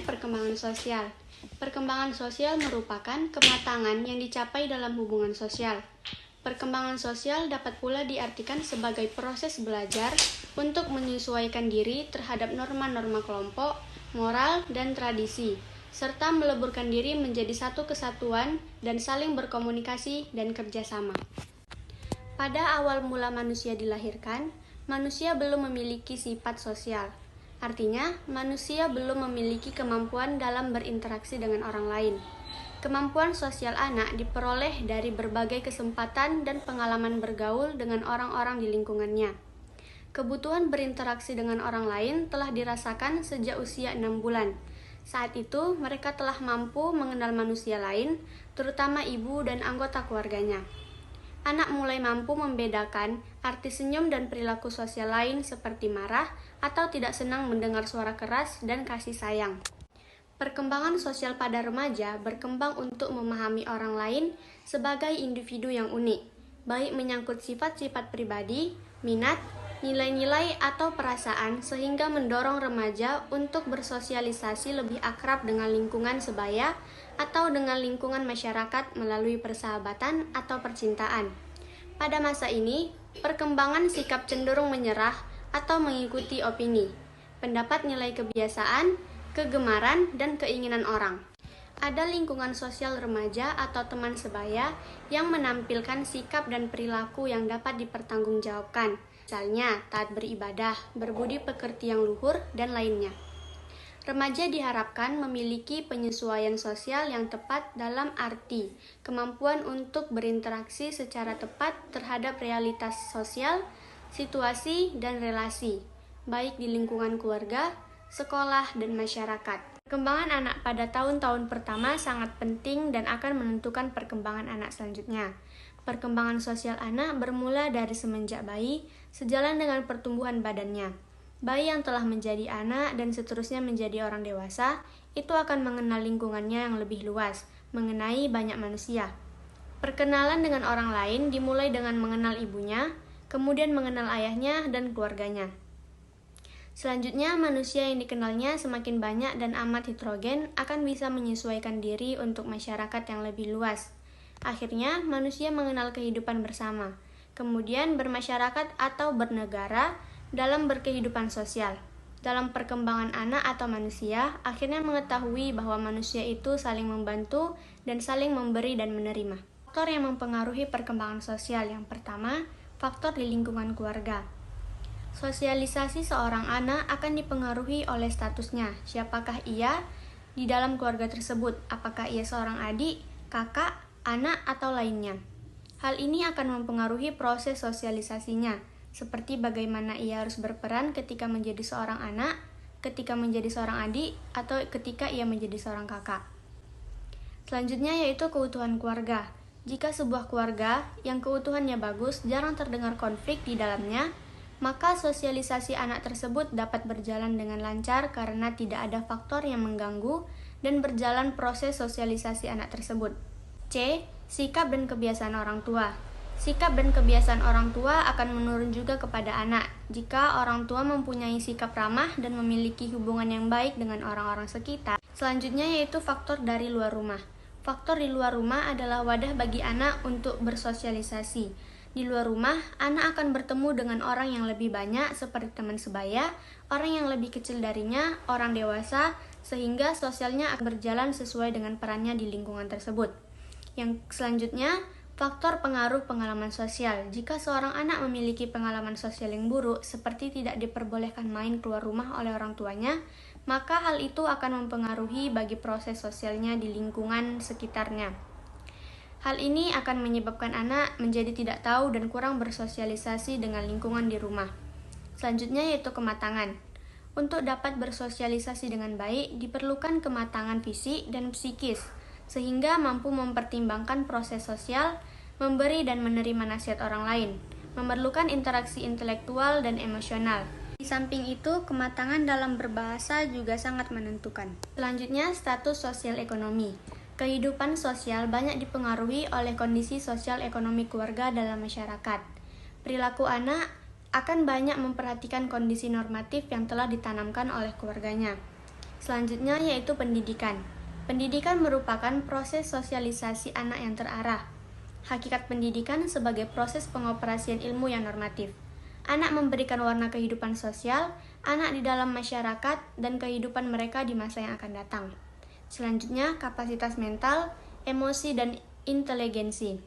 Pengertian perkembangan sosial. Perkembangan sosial merupakan kematangan yang dicapai dalam hubungan sosial. Perkembangan sosial dapat pula diartikan sebagai proses belajar untuk menyesuaikan diri terhadap norma-norma kelompok, moral, dan tradisi, serta meleburkan diri menjadi satu kesatuan dan saling berkomunikasi dan kerjasama. Pada awal mula manusia dilahirkan, manusia belum memiliki sifat sosial. Artinya, manusia belum memiliki kemampuan dalam berinteraksi dengan orang lain. Kemampuan sosial anak diperoleh dari berbagai kesempatan dan pengalaman bergaul dengan orang-orang di lingkungannya. Kebutuhan berinteraksi dengan orang lain telah dirasakan sejak usia 6 bulan. Saat itu, mereka telah mampu mengenal manusia lain, terutama ibu dan anggota keluarganya. Anak mulai mampu membedakan arti senyum dan perilaku sosial lain seperti marah atau tidak senang mendengar suara keras dan kasih sayang. Perkembangan sosial pada remaja berkembang untuk memahami orang lain sebagai individu yang unik, baik menyangkut sifat-sifat pribadi, minat, nilai-nilai atau perasaan sehingga mendorong remaja untuk bersosialisasi lebih akrab dengan lingkungan sebaya atau dengan lingkungan masyarakat melalui persahabatan atau percintaan. Pada masa ini, perkembangan sikap cenderung menyerah atau mengikuti opini, pendapat, nilai kebiasaan, kegemaran, dan keinginan orang. Ada lingkungan sosial remaja atau teman sebaya yang menampilkan sikap dan perilaku yang dapat dipertanggungjawabkan, misalnya taat beribadah, berbudi pekerti yang luhur, dan lainnya. Remaja diharapkan memiliki penyesuaian sosial yang tepat dalam arti kemampuan untuk berinteraksi secara tepat terhadap realitas sosial, situasi, dan relasi, baik di lingkungan keluarga, sekolah, dan masyarakat. Perkembangan anak pada tahun-tahun pertama sangat penting dan akan menentukan perkembangan anak selanjutnya. Perkembangan sosial anak bermula dari semenjak bayi, sejalan dengan pertumbuhan badannya. Bayi yang telah menjadi anak dan seterusnya menjadi orang dewasa, itu akan mengenal lingkungannya yang lebih luas, mengenai banyak manusia. Perkenalan dengan orang lain dimulai dengan mengenal ibunya, kemudian mengenal ayahnya dan keluarganya. Selanjutnya, manusia yang dikenalnya semakin banyak dan amat heterogen akan bisa menyesuaikan diri untuk masyarakat yang lebih luas. Akhirnya, manusia mengenal kehidupan bersama, kemudian bermasyarakat atau bernegara dalam berkehidupan sosial. Dalam perkembangan anak atau manusia, akhirnya mengetahui bahwa manusia itu saling membantu dan saling memberi dan menerima. Faktor yang mempengaruhi perkembangan sosial yang pertama, faktor di lingkungan keluarga. Sosialisasi seorang anak akan dipengaruhi oleh statusnya, siapakah ia di dalam keluarga tersebut, apakah ia seorang adik, kakak, anak, atau lainnya. Hal ini akan mempengaruhi proses sosialisasinya, seperti bagaimana ia harus berperan ketika menjadi seorang anak, ketika menjadi seorang adik, atau ketika ia menjadi seorang kakak. Selanjutnya yaitu keutuhan keluarga. Jika sebuah keluarga yang keutuhannya bagus, jarang terdengar konflik di dalamnya, maka sosialisasi anak tersebut dapat berjalan dengan lancar karena tidak ada faktor yang mengganggu dan berjalan proses sosialisasi anak tersebut. C. Sikap dan kebiasaan orang tua. Sikap dan kebiasaan orang tua akan menurun juga kepada anak jika orang tua mempunyai sikap ramah dan memiliki hubungan yang baik dengan orang-orang sekitar. Selanjutnya yaitu faktor dari luar rumah. Faktor di luar rumah adalah wadah bagi anak untuk bersosialisasi. Di luar rumah, anak akan bertemu dengan orang yang lebih banyak seperti teman sebaya, orang yang lebih kecil darinya, orang dewasa, sehingga sosialnya akan berjalan sesuai dengan perannya di lingkungan tersebut. Yang selanjutnya, faktor pengaruh pengalaman sosial. Jika seorang anak memiliki pengalaman sosial yang buruk, seperti tidak diperbolehkan main keluar rumah oleh orang tuanya, maka hal itu akan mempengaruhi bagi proses sosialnya di lingkungan sekitarnya. Hal ini akan menyebabkan anak menjadi tidak tahu dan kurang bersosialisasi dengan lingkungan di rumah. Selanjutnya yaitu kematangan. Untuk dapat bersosialisasi dengan baik, diperlukan kematangan fisik dan psikis, sehingga mampu mempertimbangkan proses sosial, memberi dan menerima nasihat orang lain, memerlukan interaksi intelektual dan emosional. Di samping itu, kematangan dalam berbahasa juga sangat menentukan. Selanjutnya, status sosial ekonomi. Kehidupan sosial banyak dipengaruhi oleh kondisi sosial ekonomi keluarga dalam masyarakat. Perilaku anak akan banyak memperhatikan kondisi normatif yang telah ditanamkan oleh keluarganya. Selanjutnya yaitu pendidikan. Pendidikan merupakan proses sosialisasi anak yang terarah. Hakikat pendidikan sebagai proses pengoperasian ilmu yang normatif. Anak memberikan warna kehidupan sosial, anak di dalam masyarakat, dan kehidupan mereka di masa yang akan datang. Selanjutnya, kapasitas mental, emosi, dan inteligensi.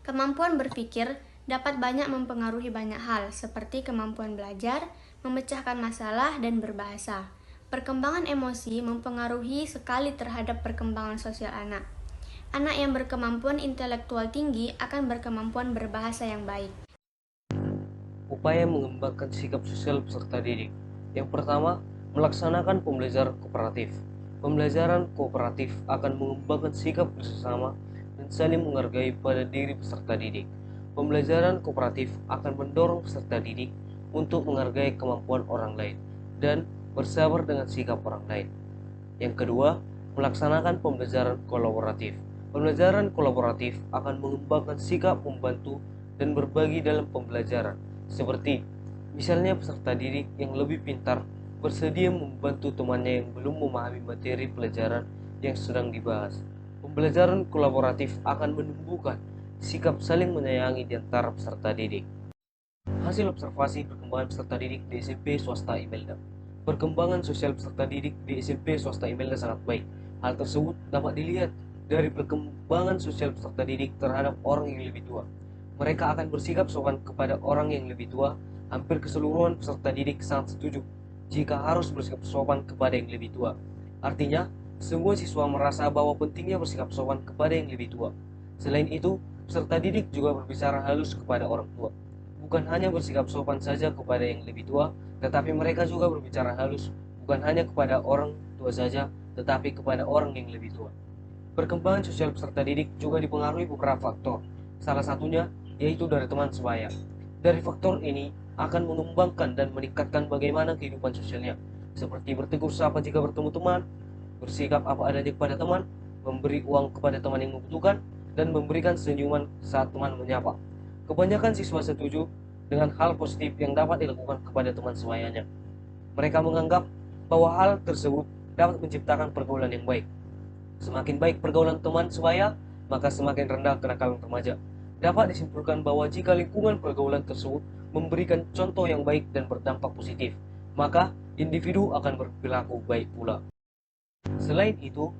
Kemampuan berpikir dapat banyak mempengaruhi banyak hal, seperti kemampuan belajar, memecahkan masalah, dan berbahasa. Perkembangan emosi mempengaruhi sekali terhadap perkembangan sosial anak. Anak yang berkemampuan intelektual tinggi akan berkemampuan berbahasa yang baik. Upaya mengembangkan sikap sosial peserta didik. Yang pertama, melaksanakan pembelajaran kooperatif. Pembelajaran kooperatif akan mengembangkan sikap bersama dan saling menghargai pada diri peserta didik. Pembelajaran kooperatif akan mendorong peserta didik untuk menghargai kemampuan orang lain dan bersabar dengan sikap orang lain. Yang kedua, melaksanakan pembelajaran kolaboratif. Pembelajaran kolaboratif akan mengembangkan sikap membantu dan berbagi dalam pembelajaran, seperti misalnya peserta didik yang lebih pintar bersedia membantu temannya yang belum memahami materi pelajaran yang sedang dibahas. Pembelajaran kolaboratif akan menumbuhkan sikap saling menyayangi di antara peserta didik. Hasil observasi perkembangan peserta didik di SMP swasta Imelda. Perkembangan sosial peserta didik di SMP swasta Imelda sangat baik. Hal tersebut dapat dilihat dari perkembangan sosial peserta didik terhadap orang yang lebih tua. Mereka akan bersikap sopan kepada orang yang lebih tua. Hampir keseluruhan peserta didik sangat setuju jika harus bersikap sopan kepada yang lebih tua. Artinya, semua siswa merasa bahwa pentingnya bersikap sopan kepada yang lebih tua. Selain itu, peserta didik juga berbicara halus kepada orang tua. Bukan hanya bersikap sopan saja kepada yang lebih tua, tetapi mereka juga berbicara halus, bukan hanya kepada orang tua saja, tetapi kepada orang yang lebih tua. Perkembangan sosial peserta didik juga dipengaruhi beberapa faktor. Salah satunya yaitu dari teman sebaya. Dari faktor ini akan mengembangkan dan meningkatkan bagaimana kehidupan sosialnya, seperti bertegur sapa jika bertemu teman, bersikap apa adanya kepada teman, memberi uang kepada teman yang membutuhkan, dan memberikan senyuman saat teman menyapa. Kebanyakan siswa setuju dengan hal positif yang dapat dilakukan kepada teman sebayanya. Mereka menganggap bahwa hal tersebut dapat menciptakan pergaulan yang baik. Semakin baik pergaulan teman sebaya, maka semakin rendah kenakalan remaja. Dapat disimpulkan bahwa jika lingkungan pergaulan tersebut memberikan contoh yang baik dan berdampak positif, maka individu akan berperilaku baik pula. Selain itu,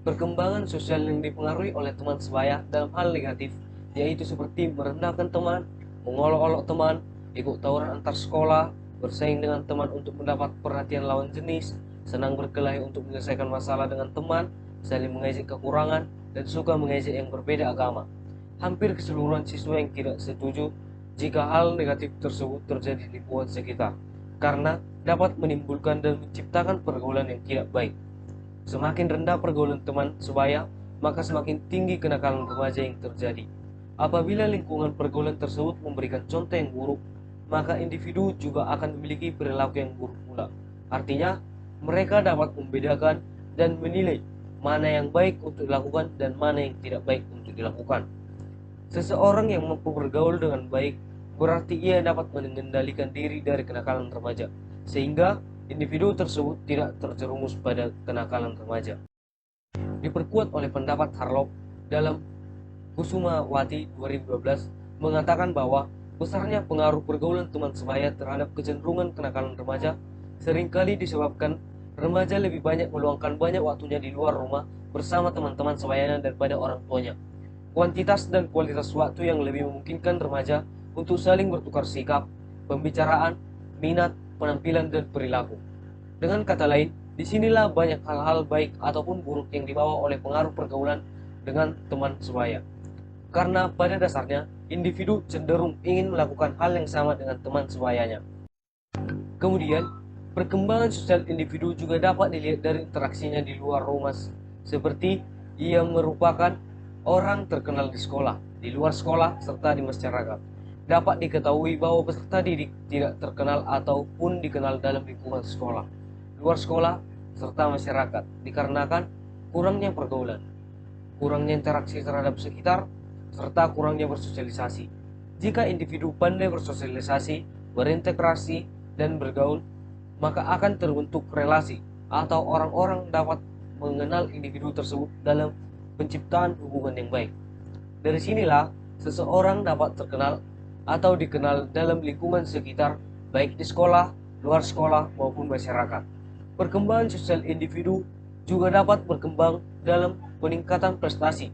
perkembangan sosial yang dipengaruhi oleh teman sebaya dalam hal negatif, yaitu seperti merendahkan teman, mengolok-olok teman, ikut tawuran antar sekolah, bersaing dengan teman untuk mendapat perhatian lawan jenis, senang berkelahi untuk menyelesaikan masalah dengan teman, saling mengejek kekurangan, dan suka mengejek yang berbeda agama. Hampir keseluruhan siswa yang tidak setuju jika hal negatif tersebut terjadi di lingkungan sekitar, karena dapat menimbulkan dan menciptakan pergaulan yang tidak baik. Semakin rendah pergaulan teman sebaya, maka semakin tinggi kenakalan remaja yang terjadi. Apabila lingkungan pergaulan tersebut memberikan contoh yang buruk, maka individu juga akan memiliki perilaku yang buruk pula. Artinya, mereka dapat membedakan dan menilai mana yang baik untuk dilakukan dan mana yang tidak baik untuk dilakukan. Seseorang yang mampu bergaul dengan baik berarti ia dapat mengendalikan diri dari kenakalan remaja, sehingga individu tersebut tidak terjerumus pada kenakalan remaja. Diperkuat oleh pendapat Harlow dalam Kusumawati 2012 mengatakan bahwa besarnya pengaruh pergaulan teman sebaya terhadap kecenderungan kenakalan remaja seringkali disebabkan remaja lebih banyak meluangkan banyak waktunya di luar rumah bersama teman-teman sebayanya daripada orang tuanya. Kuantitas dan kualitas waktu yang lebih memungkinkan remaja untuk saling bertukar sikap, pembicaraan, minat, penampilan, dan perilaku. Dengan kata lain, disinilah banyak hal-hal baik ataupun buruk yang dibawa oleh pengaruh pergaulan dengan teman sebaya. Karena pada dasarnya, individu cenderung ingin melakukan hal yang sama dengan teman sebayanya. Kemudian, perkembangan sosial individu juga dapat dilihat dari interaksinya di luar rumah, seperti ia merupakan orang terkenal di sekolah, di luar sekolah, serta di masyarakat. Dapat diketahui bahwa peserta didik tidak terkenal ataupun dikenal dalam lingkungan sekolah, luar sekolah, serta masyarakat, dikarenakan kurangnya pergaulan, kurangnya interaksi terhadap sekitar, serta kurangnya bersosialisasi. Jika individu pandai bersosialisasi, berintegrasi, dan bergaul, maka akan terbentuk relasi atau orang-orang dapat mengenal individu tersebut dalam penciptaan hubungan yang baik. Dari sinilah seseorang dapat terkenal atau dikenal dalam lingkungan sekitar, baik di sekolah, luar sekolah, maupun masyarakat. Perkembangan sosial individu juga dapat berkembang dalam peningkatan prestasi.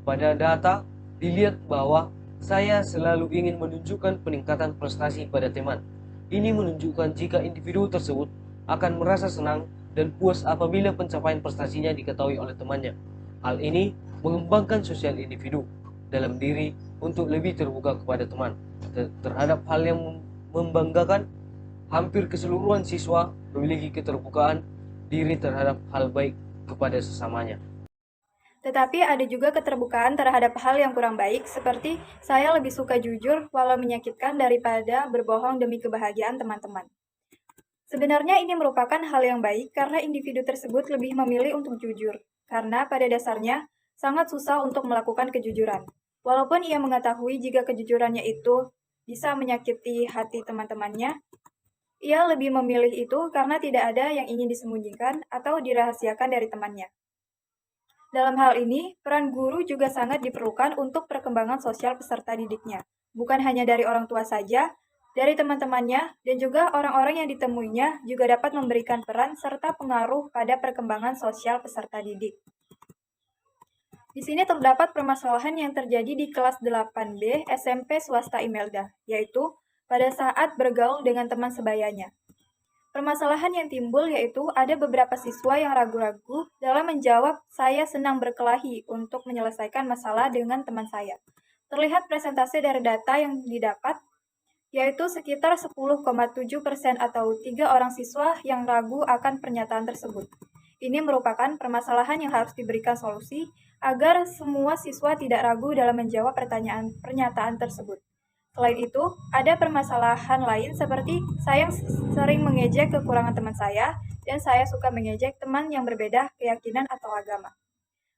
Pada data, dilihat bahwa saya selalu ingin menunjukkan peningkatan prestasi pada teman. Ini menunjukkan jika individu tersebut akan merasa senang dan puas apabila pencapaian prestasinya diketahui oleh temannya. Hal ini mengembangkan sosial individu dalam diri untuk lebih terbuka kepada teman terhadap hal yang membanggakan. Hampir keseluruhan siswa memiliki keterbukaan diri terhadap hal baik kepada sesamanya. Tetapi ada juga keterbukaan terhadap hal yang kurang baik, seperti saya lebih suka jujur walau menyakitkan daripada berbohong demi kebahagiaan teman-teman. Sebenarnya ini merupakan hal yang baik karena individu tersebut lebih memilih untuk jujur, karena pada dasarnya sangat susah untuk melakukan kejujuran. Walaupun ia mengetahui jika kejujurannya itu bisa menyakiti hati teman-temannya, ia lebih memilih itu karena tidak ada yang ingin disembunyikan atau dirahasiakan dari temannya. Dalam hal ini, peran guru juga sangat diperlukan untuk perkembangan sosial peserta didiknya. Bukan hanya dari orang tua saja, dari teman-temannya, dan juga orang-orang yang ditemuinya juga dapat memberikan peran serta pengaruh pada perkembangan sosial peserta didik. Di sini terdapat permasalahan yang terjadi di kelas 8B SMP swasta Imelda, yaitu pada saat bergaul dengan teman sebayanya. Permasalahan yang timbul yaitu ada beberapa siswa yang ragu-ragu dalam menjawab saya senang berkelahi untuk menyelesaikan masalah dengan teman saya. Terlihat presentase dari data yang didapat, yaitu sekitar 10,7% atau 3 orang siswa yang ragu akan pernyataan tersebut. Ini merupakan permasalahan yang harus diberikan solusi agar semua siswa tidak ragu dalam menjawab pernyataan tersebut. Selain itu, ada permasalahan lain seperti saya sering mengejek kekurangan teman saya dan saya suka mengejek teman yang berbeda keyakinan atau agama.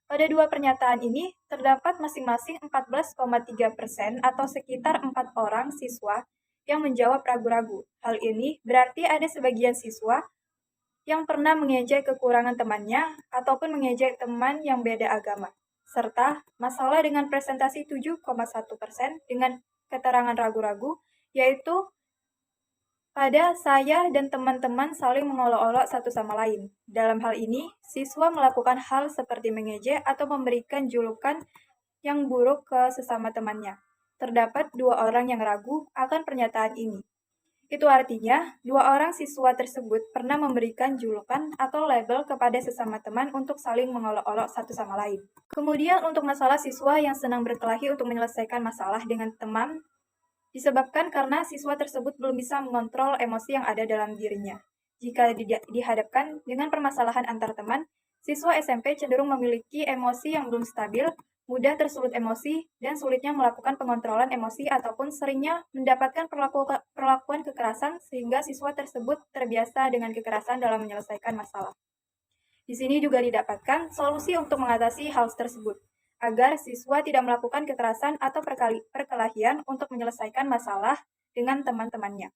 Pada dua pernyataan ini, terdapat masing-masing 14,3% atau sekitar 4 orang siswa yang menjawab ragu-ragu. Hal ini berarti ada sebagian siswa yang pernah mengejek kekurangan temannya ataupun mengejek teman yang beda agama, serta masalah dengan presentasi 7,1% dengan keterangan ragu-ragu, yaitu pada saya dan teman-teman saling mengolok-olok satu sama lain. Dalam hal ini, siswa melakukan hal seperti mengejek atau memberikan julukan yang buruk ke sesama temannya. Terdapat 2 orang yang ragu akan pernyataan ini. Itu artinya, 2 orang siswa tersebut pernah memberikan julukan atau label kepada sesama teman untuk saling mengolok-olok satu sama lain. Kemudian untuk masalah siswa yang senang berkelahi untuk menyelesaikan masalah dengan teman, disebabkan karena siswa tersebut belum bisa mengontrol emosi yang ada dalam dirinya. Jika dihadapkan dengan permasalahan antar teman, siswa SMP cenderung memiliki emosi yang belum stabil, mudah tersulut emosi, dan sulitnya melakukan pengontrolan emosi ataupun seringnya mendapatkan perlakuan kekerasan sehingga siswa tersebut terbiasa dengan kekerasan dalam menyelesaikan masalah. Di sini juga didapatkan solusi untuk mengatasi hal tersebut, agar siswa tidak melakukan kekerasan atau perkelahian untuk menyelesaikan masalah dengan teman-temannya.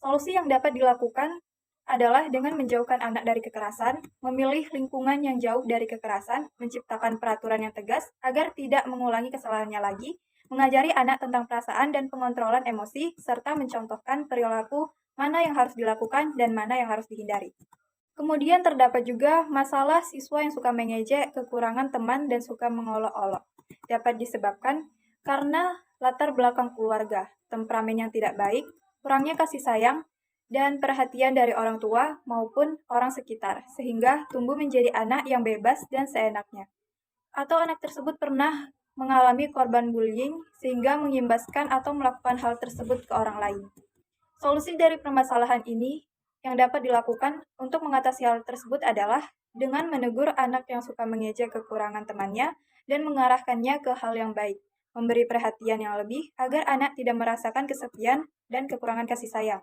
Solusi yang dapat dilakukan adalah dengan menjauhkan anak dari kekerasan, memilih lingkungan yang jauh dari kekerasan, menciptakan peraturan yang tegas agar tidak mengulangi kesalahannya lagi, mengajari anak tentang perasaan dan pengontrolan emosi, serta mencontohkan perilaku mana yang harus dilakukan dan mana yang harus dihindari. Kemudian terdapat juga masalah siswa yang suka mengejek kekurangan teman dan suka mengolok-olok. Dapat disebabkan karena latar belakang keluarga, temperamen yang tidak baik, kurangnya kasih sayang, dan perhatian dari orang tua maupun orang sekitar, sehingga tumbuh menjadi anak yang bebas dan seenaknya. Atau anak tersebut pernah mengalami korban bullying sehingga mengimbaskan atau melakukan hal tersebut ke orang lain. Solusi dari permasalahan ini yang dapat dilakukan untuk mengatasi hal tersebut adalah dengan menegur anak yang suka mengejek kekurangan temannya dan mengarahkannya ke hal yang baik, memberi perhatian yang lebih agar anak tidak merasakan kesepian dan kekurangan kasih sayang,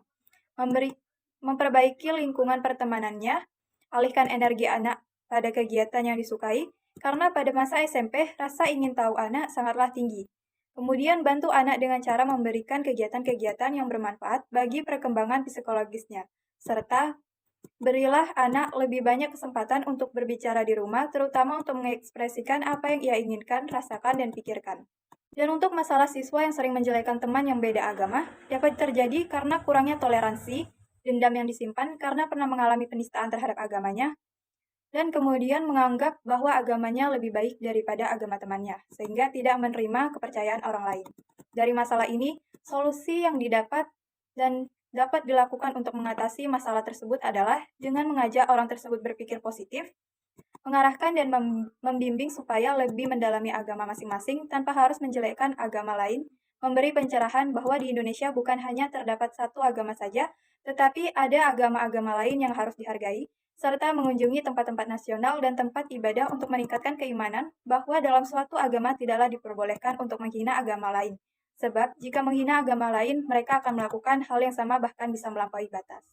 memperbaiki lingkungan pertemanannya, alihkan energi anak pada kegiatan yang disukai, karena pada masa SMP rasa ingin tahu anak sangatlah tinggi. Kemudian bantu anak dengan cara memberikan kegiatan-kegiatan yang bermanfaat bagi perkembangan psikologisnya, serta Berilah anak lebih banyak kesempatan untuk berbicara di rumah, terutama untuk mengekspresikan apa yang ia inginkan, rasakan, dan pikirkan. Dan untuk masalah siswa yang sering menjelekan teman yang beda agama, dapat terjadi karena kurangnya toleransi, dendam yang disimpan karena pernah mengalami penistaan terhadap agamanya, dan kemudian menganggap bahwa agamanya lebih baik daripada agama temannya, sehingga tidak menerima kepercayaan orang lain. Dari masalah ini, solusi yang didapat dan dapat dilakukan untuk mengatasi masalah tersebut adalah dengan mengajak orang tersebut berpikir positif, mengarahkan dan membimbing supaya lebih mendalami agama masing-masing tanpa harus menjelekkan agama lain, memberi pencerahan bahwa di Indonesia bukan hanya terdapat satu agama saja, tetapi ada agama-agama lain yang harus dihargai, serta mengunjungi tempat-tempat nasional dan tempat ibadah untuk meningkatkan keimanan bahwa dalam suatu agama tidaklah diperbolehkan untuk menghina agama lain. Sebab, jika menghina agama lain, mereka akan melakukan hal yang sama bahkan bisa melampaui batas.